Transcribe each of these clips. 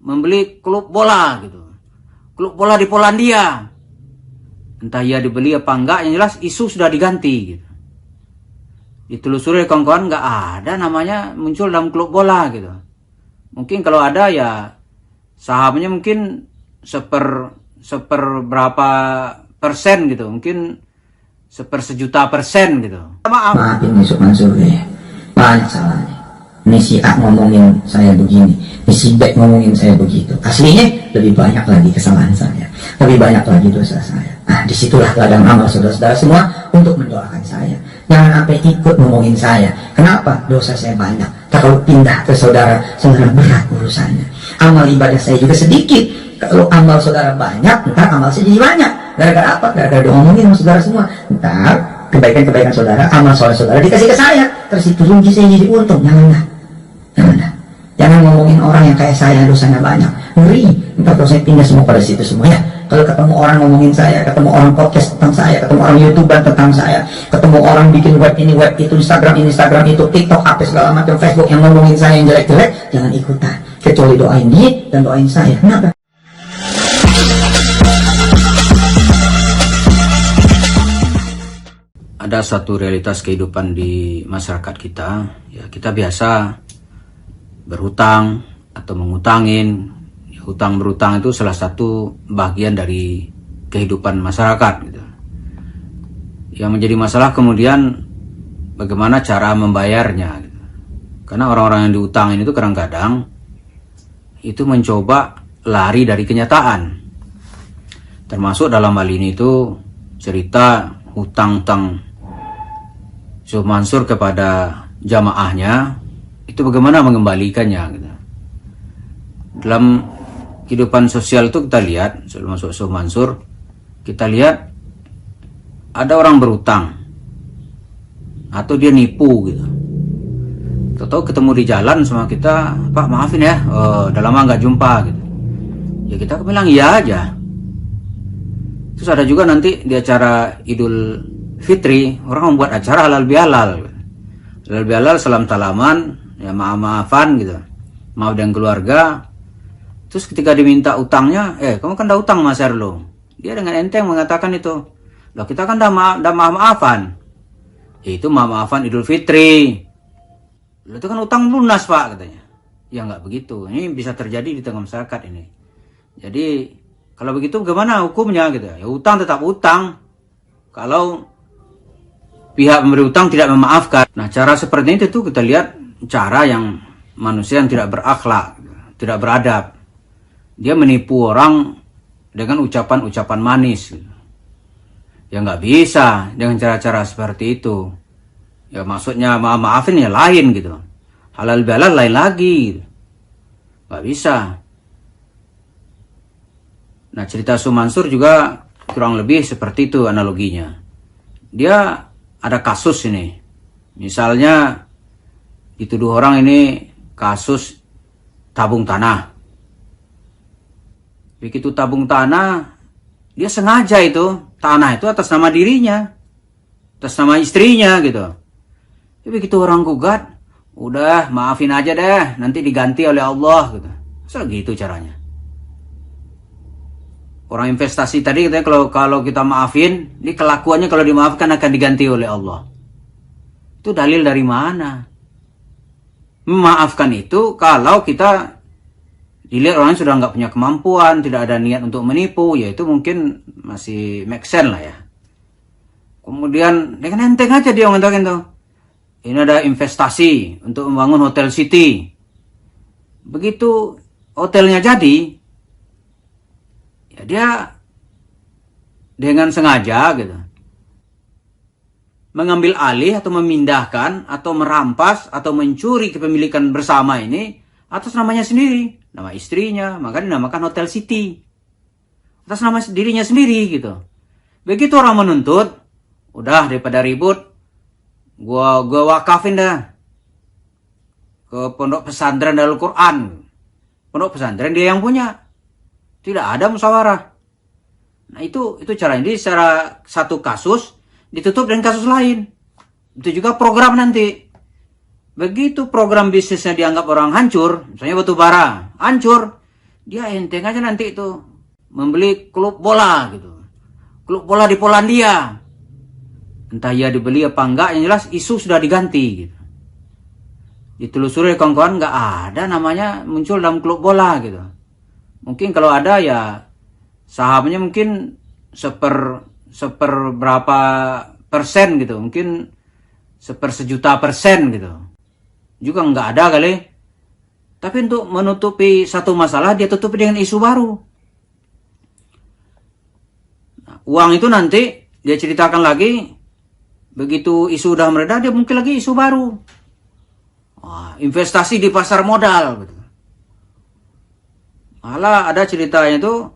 membeli klub bola gitu. Klub bola di Polandia. Entah ia dibeli apa enggak, yang jelas isu sudah diganti gitu. Ditelusuri kawan-kawan, nggak ada namanya muncul dalam klub bola gitu. Mungkin kalau ada ya sahamnya mungkin seper berapa persen gitu, mungkin sejuta persen gitu. Maafin Yusuf Mansur ya, banyak salahnya. Ini si A ngomongin saya begini, ini si B ngomongin saya begitu. Aslinya lebih banyak lagi kesalahan saya, lebih banyak lagi dosa saya. Nah, disitulah ladang amal saudara-saudara semua untuk mendoakan saya. Jangan sampai ikut ngomongin saya. Kenapa? Dosa saya banyak. Kalau pindah ke saudara berat urusannya. Amal ibadah saya juga sedikit. Kalau amal saudara banyak, ntar amal saya jadi banyak. Gara-gara apa? Gara-gara diomongin sama saudara semua. Ntar kebaikan-kebaikan saudara, amal soleh saudara dikasih ke saya. Terus itu rugi saya jadi untung. Jangan ngomongin orang yang kayak saya dosanya banyak. Ngeri. Ntar kalau saya pindah semua pada situ semua ya. Kalau ketemu orang ngomongin saya, ketemu orang podcast tentang saya, ketemu orang YouTuber tentang saya, ketemu orang bikin web ini, web itu, Instagram itu, TikTok, apa segala macam, Facebook yang ngomongin saya yang jelek-jelek, jangan ikutan. Kecuali doain dia dan doain saya. Kenapa? Ada satu realitas kehidupan di masyarakat kita, ya kita biasa berhutang atau mengutangin. Hutang berhutang itu salah satu bagian dari kehidupan masyarakat gitu. Yang menjadi masalah kemudian bagaimana cara membayarnya gitu. Karena orang-orang yang diutangin itu kadang-kadang itu mencoba lari dari kenyataan. Termasuk dalam hal ini itu cerita hutang-hutang Yusuf Mansur kepada jamaahnya, itu bagaimana mengembalikannya gitu. Dalam kehidupan sosial itu kita lihat, sebelum masuk Yusuf Mansur, kita lihat ada orang berutang atau dia nipu gitu. Tahu ketemu di jalan sama kita, Pak maafin ya, udah lama nggak jumpa gitu. Ya kita bilang iya aja. Terus ada juga nanti di acara Idul Fitri, orang membuat acara halal bihalal. Halal bihalal, salam salaman, ya maaf-maafan gitu. Maaf dengan keluarga. Terus ketika diminta utangnya, kamu kan udah utang Mas Erlo. Dia dengan enteng mengatakan itu. Loh kita kan udah maaf-maafan. Itu maaf-maafan Idul Fitri. Loh itu kan utang lunas Pak katanya. Ya nggak begitu. Ini bisa terjadi di tengah masyarakat ini. Jadi kalau begitu bagaimana hukumnya gitu? Ya utang tetap utang. Kalau pihak memberi utang tidak memaafkan. Nah cara seperti itu kita lihat cara yang manusia yang tidak berakhlak, tidak beradab. Dia menipu orang dengan ucapan-ucapan manis. Ya nggak bisa dengan cara-cara seperti itu. Ya maksudnya maafin ya lain gitu. Halal bihalal lain lagi. Nggak bisa. Nah cerita Yusuf Mansur juga kurang lebih seperti itu analoginya. Dia ada kasus ini. Misalnya dituduh orang ini kasus tabung tanah. Begitu tabung tanah, dia sengaja itu, tanah itu atas nama dirinya, atas nama istrinya gitu. Jadi begitu orang gugat, udah maafin aja deh, nanti diganti oleh Allah gitu. Masa gitu caranya? Orang investasi tadi katanya kalau kita maafin, ini kelakuannya kalau dimaafkan akan diganti oleh Allah. Itu dalil dari mana? Memaafkan itu kalau kita dilihat orangnya sudah nggak punya kemampuan, tidak ada niat untuk menipu, ya itu mungkin masih make sense lah ya. Kemudian dengan enteng aja dia mengatakan tuh, ini ada investasi untuk membangun hotel city. Begitu hotelnya jadi, ya dia dengan sengaja gitu mengambil alih atau memindahkan atau merampas atau mencuri kepemilikan bersama ini atas namanya sendiri, nama istrinya, maka dinamakan Hotel City. Atas nama dirinya sendiri gitu. Begitu orang menuntut, udah daripada ribut, gua wakafin dah ke pondok pesantren Darul Quran. Pondok pesantren dia yang punya. Tidak ada musyawarah. Nah itu caranya. Jadi secara satu kasus ditutup dengan kasus lain. Itu juga program nanti. Begitu program bisnisnya dianggap orang hancur, misalnya batu bara, hancur. dia enteng aja nanti itu membeli klub bola gitu. Klub bola di Polandia. Entah ia dibeli apa enggak, yang jelas isu sudah diganti gitu. Ditelusuri kawan-kawan nggak ada namanya muncul dalam klub bola gitu. Mungkin kalau ada ya sahamnya mungkin seper berapa persen gitu, mungkin sejuta persen gitu. Juga nggak ada kali. Tapi untuk menutupi satu masalah dia tutupi dengan isu baru. Nah, uang itu nanti dia ceritakan lagi, begitu isu udah mereda dia mungkin lagi isu baru. Wah, investasi di pasar modal gitu. Malah ada ceritanya itu,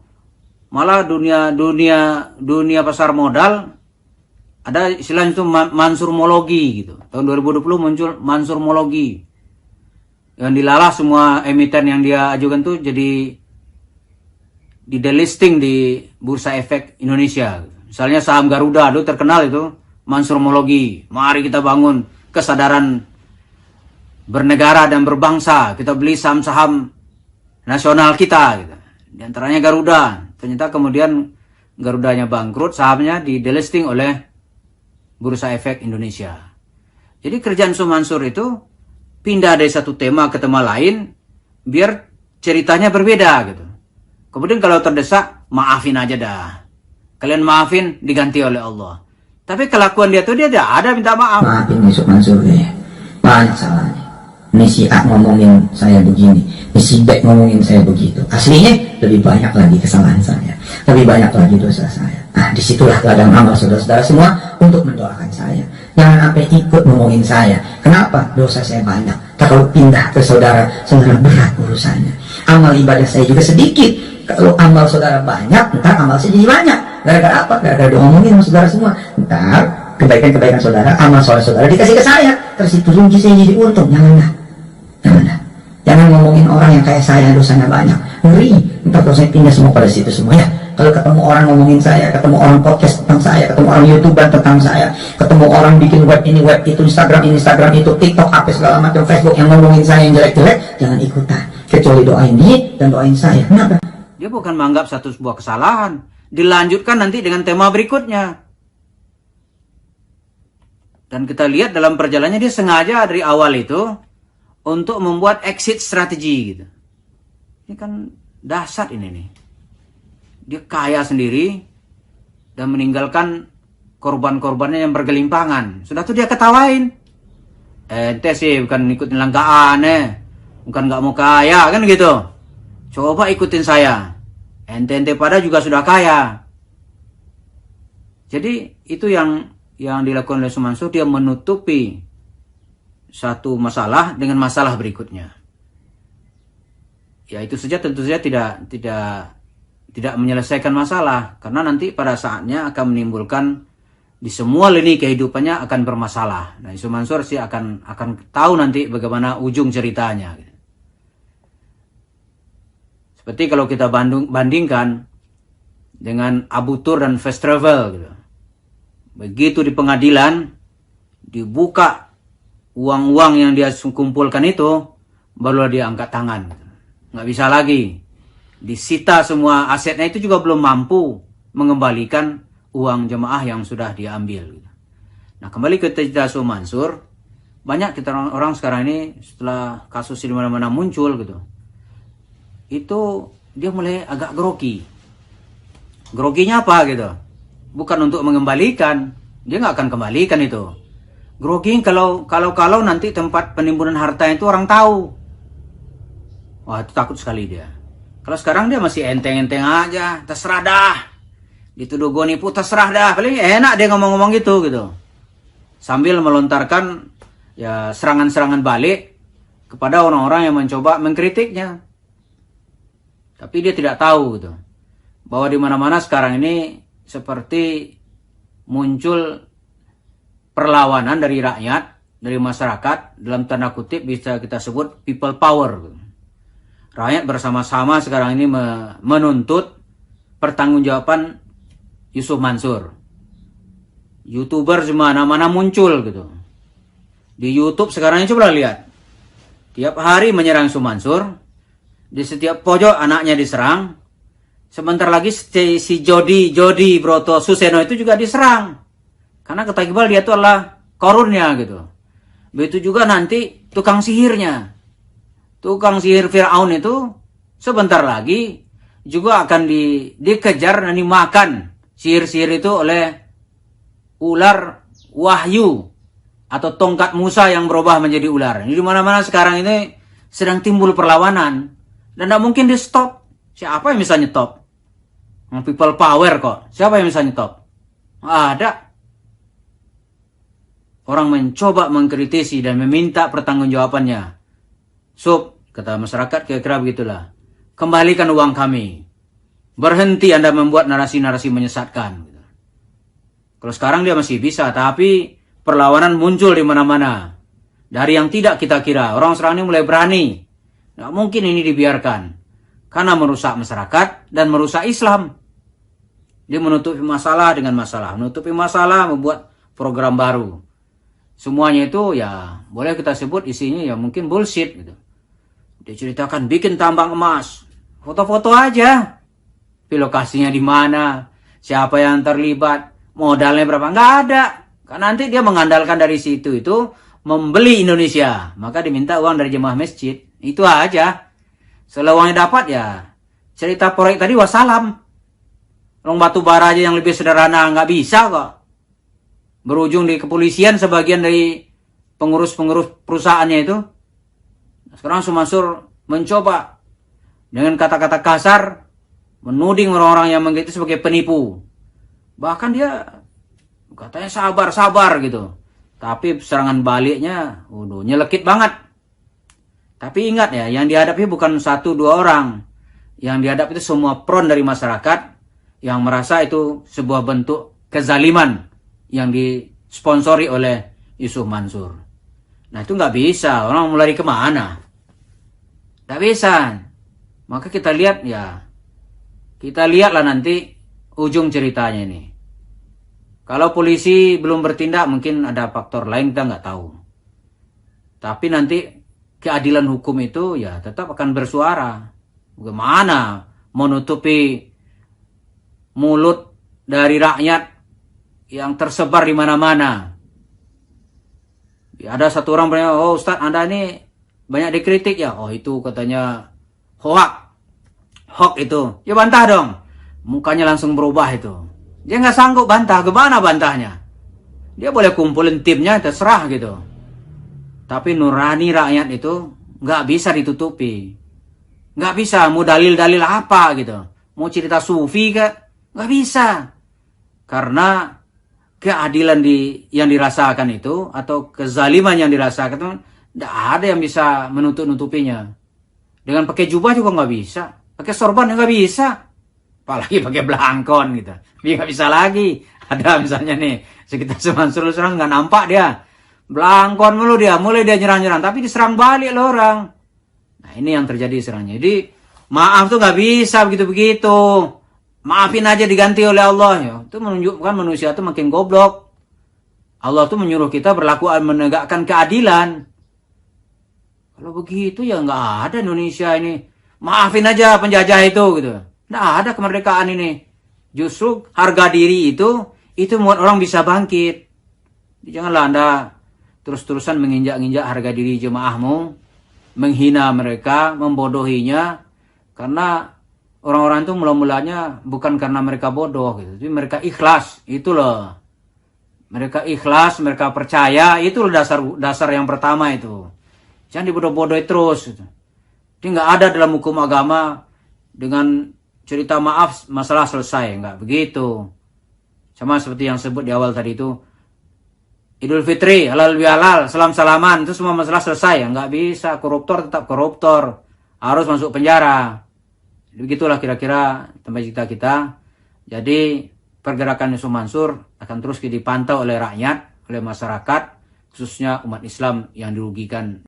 malah dunia pasar modal ada istilahnya itu mansurmologi gitu. Tahun 2020 muncul mansurmologi. Yang dilalah semua emiten yang dia ajukan tuh jadi di delisting di Bursa Efek Indonesia. Misalnya saham Garuda itu terkenal itu mansurmologi. Mari kita bangun kesadaran bernegara dan berbangsa. Kita beli saham-saham nasional kita gitu. Di antaranya Garuda. Ternyata kemudian Garudanya bangkrut, sahamnya di delisting oleh Bursa Efek Indonesia. Jadi kerjaan Sumansur itu pindah dari satu tema ke tema lain biar ceritanya berbeda gitu. Kemudian kalau terdesak, maafin aja dah. Kalian maafin diganti oleh Allah. Tapi kelakuan dia tuh dia tidak ada minta maaf. Maafin nih Sumansur ya. Banyak salahnya. Ini si A ngomongin saya begini, ini si B ngomongin saya begitu. Aslinya lebih banyak lagi kesalahan saya, lebih banyak lagi dosa saya. Nah, disitulah ladang amal saudara-saudara semua untuk mendoakan saya. Jangan sampai ikut ngomongin saya. Kenapa? Dosa saya banyak. Kalau pindah ke saudara, saudara berat urusannya. Amal ibadah saya juga sedikit. Kalau amal saudara banyak, ntar amal saya jadi banyak. Gara-gara apa? Gara-gara diomongin sama saudara semua. Ntar kebaikan-kebaikan saudara, amal soleh saudara dikasih ke saya. Terus itu rugi saya jadi untung. Jangan ngomongin orang yang kayak saya dosanya banyak. Ngeri. Ntar dosanya pindah semua pada situ semua ya. Kalau ketemu orang ngomongin saya, ketemu orang podcast tentang saya, ketemu orang YouTuber tentang saya, ketemu orang bikin web ini, web itu, Instagram ini, Instagram itu, TikTok, apa segala macam, Facebook yang ngomongin saya yang jelek-jelek, jangan ikutan. Kecuali doain dia dan doain saya. Kenapa? Dia bukan menganggap satu sebuah kesalahan. Dilanjutkan nanti dengan tema berikutnya. Dan kita lihat dalam perjalanannya dia sengaja dari awal itu untuk membuat exit strategi gitu. Ini kan dahsyat ini nih. Dia kaya sendiri dan meninggalkan korban-korbannya yang bergelimpangan. Sudah tuh dia ketawain. Ente sih bukan ikutin langkah aneh. Bukan nggak mau kaya kan gitu. Coba ikutin saya. Ente pada juga sudah kaya. Jadi itu yang dilakukan oleh Sumansur, dia menutupi satu masalah dengan masalah berikutnya. Ya itu saja tentu saja tidak menyelesaikan masalah, karena nanti pada saatnya akan menimbulkan di semua lini kehidupannya akan bermasalah. Nah, Sumansur sih akan tahu nanti bagaimana ujung ceritanya. Seperti kalau kita bandingkan dengan Abu Tur dan Fast Travel gitu. Begitu di pengadilan dibuka uang-uang yang dia kumpulkan itu, barulah dia angkat tangan. Nggak bisa lagi. Disita semua asetnya, itu juga belum mampu mengembalikan uang jemaah yang sudah dia ambil. Nah, kembali ke cerita Sumansur, banyak kita orang sekarang ini setelah kasus di mana-mana muncul gitu, itu dia mulai agak grogi. Groginya apa gitu? Bukan untuk mengembalikan, dia nggak akan kembalikan itu. Grogi kalau nanti tempat penimbunan harta itu orang tahu. Wah, itu takut sekali dia. Kalau sekarang dia masih enteng-enteng aja, terserah dah. Dituduh gue nipu, terserah dah. Paling enak dia ngomong-ngomong gitu. Sambil melontarkan ya serangan-serangan balik kepada orang-orang yang mencoba mengkritiknya. Tapi dia tidak tahu gitu, bahwa di mana-mana sekarang ini seperti muncul perlawanan dari rakyat, dari masyarakat, dalam tanda kutip bisa kita sebut people power. Rakyat bersama-sama sekarang ini menuntut pertanggungjawaban Yusuf Mansur. YouTuber mana-mana muncul gitu. Di YouTube sekarang ini coba lihat. Tiap hari menyerang Yusuf Mansur. Di setiap pojok anaknya diserang. Sebentar lagi si Jody Broto Suseno itu juga diserang. Karena kata Iqbal dia itu adalah korunnya gitu. Begitu juga nanti tukang sihirnya. Tukang sihir Fir'aun itu sebentar lagi juga akan dikejar dan dimakan sihir-sihir itu oleh ular wahyu atau tongkat Musa yang berubah menjadi ular. Ini di mana-mana sekarang ini sedang timbul perlawanan dan tidak mungkin di stop. Siapa yang bisa nyetop? People power kok. Siapa yang bisa nyetop? Ada. Orang mencoba mengkritisi dan meminta pertanggungjawabannya. Kata masyarakat kira-kira begitulah. Kembalikan uang kami. Berhenti Anda membuat narasi-narasi menyesatkan. Kalau sekarang dia masih bisa, tapi perlawanan muncul di mana-mana. Dari yang tidak kita kira. Orang sekarang ini mulai berani. Nggak mungkin ini dibiarkan. Karena merusak masyarakat dan merusak Islam. Dia menutupi masalah dengan masalah. Menutupi masalah membuat program baru. Semuanya itu ya boleh kita sebut isinya ya mungkin bullshit gitu. Dia ceritakan bikin tambang emas. Foto-foto aja. Tapi lokasinya di mana? Siapa yang terlibat? Modalnya berapa? Nggak ada. Karena nanti dia mengandalkan dari situ itu membeli Indonesia. Maka diminta uang dari jemaah masjid. Itu aja. Setelah uangnya dapat ya cerita proyek tadi wassalam. Long batu bara aja yang lebih sederhana nggak bisa kok. Berujung di kepolisian sebagian dari pengurus-pengurus perusahaannya itu. Sekarang Sumansur mencoba dengan kata-kata kasar menuding orang-orang yang mengerti sebagai penipu. Bahkan dia katanya sabar gitu. Tapi serangan baliknya nyelekit banget. Tapi ingat ya, yang dihadapi bukan 1-2 orang. Yang dihadapi itu semua front dari masyarakat yang merasa itu sebuah bentuk kezaliman yang disponsori oleh Yusuf Mansur. Nah itu nggak bisa, orang mau lari kemana? Nggak bisa. Maka kita lihat ya, kita lihatlah nanti ujung ceritanya ini. Kalau polisi belum bertindak mungkin ada faktor lain kita nggak tahu. Tapi nanti keadilan hukum itu ya tetap akan bersuara. Bagaimana menutupi mulut dari rakyat yang tersebar di mana-mana. Ada satu orang bertanya, oh Ustadz Anda ini banyak dikritik ya. Oh itu katanya hoax itu. Ya bantah dong. Mukanya langsung berubah itu. Dia nggak sanggup bantah. Gimana bantahnya? Dia boleh kumpulin timnya terserah gitu. Tapi nurani rakyat itu nggak bisa ditutupi. Nggak bisa. Mau dalil-dalil apa gitu. Mau cerita sufi kah? Nggak bisa. Karena keadilan yang dirasakan itu atau kezaliman yang dirasakan itu tidak ada yang bisa menutup-nutupinya. Dengan pakai jubah juga nggak bisa, pakai sorban nggak bisa, apalagi pakai belangkon gitu. Dia nggak bisa lagi. Ada misalnya nih sekitar Sumansur serang nggak nampak dia belangkon mulu dia, mulai dia nyerang-nyerang, tapi diserang balik loh orang. Nah ini yang terjadi serangnya. Jadi maaf tuh nggak bisa begitu-begitu. Maafin aja diganti oleh Allah ya. Itu menunjukkan manusia itu makin goblok. Allah tuh menyuruh kita berlaku menegakkan keadilan. Kalau begitu ya nggak ada Indonesia ini. Maafin aja penjajah itu gitu. Nggak ada kemerdekaan ini. Justru harga diri itu membuat orang bisa bangkit. Janganlah Anda terus-terusan menginjak-injak harga diri jemaahmu, menghina mereka, membodohinya, karena orang-orang itu mula-mulanya bukan karena mereka bodoh gitu, tapi mereka ikhlas. Itu loh. Mereka ikhlas, mereka percaya, itu loh dasar yang pertama itu. Jangan dibodoh-bodohi terus gitu. Jadi nggak ada dalam hukum agama dengan cerita maaf masalah selesai, nggak begitu. Sama seperti yang sebut di awal tadi itu, Idul Fitri, halal bihalal, salam-salaman, itu semua masalah selesai. Ya nggak bisa, koruptor tetap koruptor, harus masuk penjara. Begitulah kira-kira tempat cerita kita. Jadi pergerakan Yusuf Mansur akan terus dipantau oleh rakyat, oleh masyarakat, khususnya umat Islam yang dirugikan.